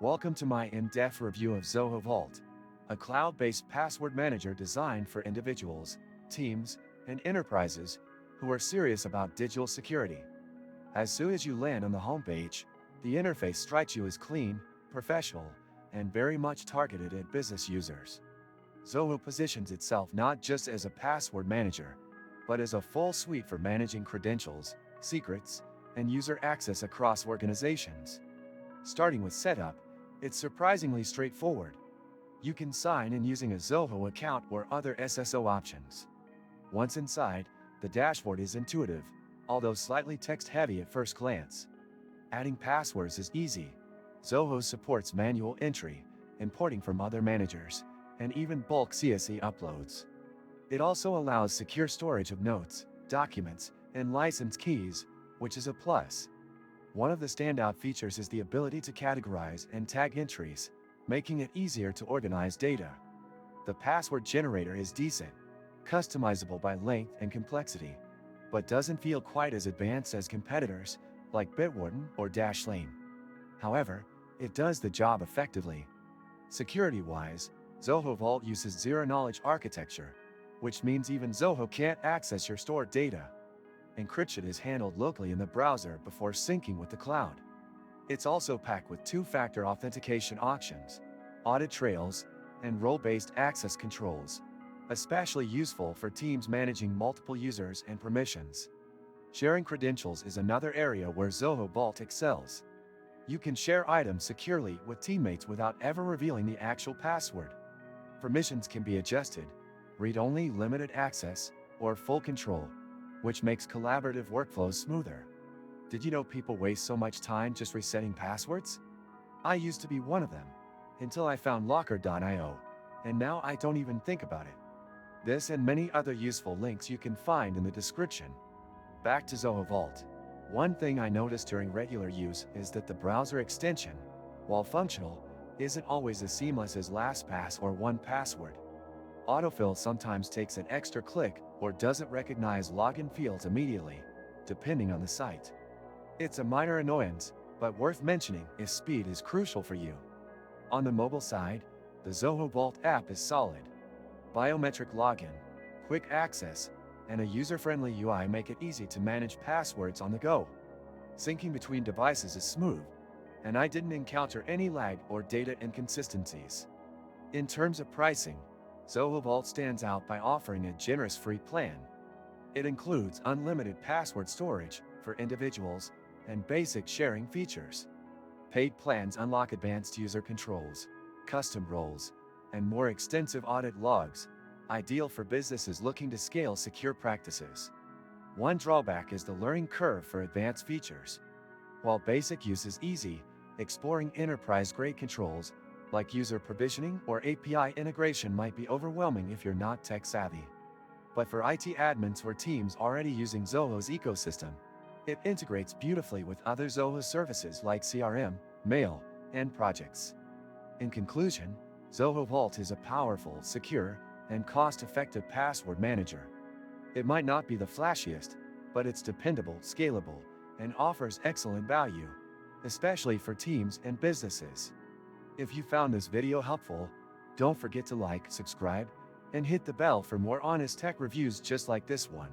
Welcome to my in-depth review of Zoho Vault, a cloud-based password manager designed for individuals, teams, and enterprises who are serious about digital security. As soon as you land on the homepage, the interface strikes you as clean, professional, and very much targeted at business users. Zoho positions itself not just as a password manager, but as a full suite for managing credentials, secrets, and user access across organizations. Starting with setup, it's surprisingly straightforward. You can sign in using a Zoho account or other SSO options. Once inside, the dashboard is intuitive, although slightly text-heavy at first glance. Adding passwords is easy. Zoho supports manual entry, importing from other managers, and even bulk CSV uploads. It also allows secure storage of notes, documents, and license keys, which is a plus. One of the standout features is the ability to categorize and tag entries, making it easier to organize data. The password generator is decent, customizable by length and complexity, but doesn't feel quite as advanced as competitors like Bitwarden or Dashlane. However, it does the job effectively. Security-wise, Zoho Vault uses zero-knowledge architecture, which means even Zoho can't access your stored data. Encryption is handled locally in the browser before syncing with the cloud. It's also packed with two-factor authentication options, audit trails, and role-based access controls, especially useful for teams managing multiple users and permissions. Sharing credentials is another area where Zoho Vault excels. You can share items securely with teammates without ever revealing the actual password. Permissions can be adjusted, read-only limited access, or full control, which makes collaborative workflows smoother. Did you know people waste so much time just resetting passwords? I used to be one of them, until I found Locker.io, and now I don't even think about it. This and many other useful links you can find in the description. Back to Zoho Vault. One thing I noticed during regular use is that the browser extension, while functional, isn't always as seamless as LastPass or 1Password. Autofill sometimes takes an extra click or doesn't recognize login fields immediately, depending on the site. It's a minor annoyance, but worth mentioning if speed is crucial for you. On the mobile side, the Zoho Vault app is solid. Biometric login, quick access, and a user-friendly UI make it easy to manage passwords on the go. Syncing between devices is smooth, and I didn't encounter any lag or data inconsistencies. In terms of pricing, Zoho Vault stands out by offering a generous free plan. It includes unlimited password storage for individuals and basic sharing features. Paid plans unlock advanced user controls, custom roles, and more extensive audit logs, ideal for businesses looking to scale secure practices. One drawback is the learning curve for advanced features. While basic use is easy, exploring enterprise-grade controls like user provisioning or API integration might be overwhelming if you're not tech-savvy. But for IT admins or teams already using Zoho's ecosystem, it integrates beautifully with other Zoho services like CRM, mail, and projects. In conclusion, Zoho Vault is a powerful, secure, and cost-effective password manager. It might not be the flashiest, but it's dependable, scalable, and offers excellent value, especially for teams and businesses. If you found this video helpful, don't forget to like, subscribe, and hit the bell for more honest tech reviews just like this one.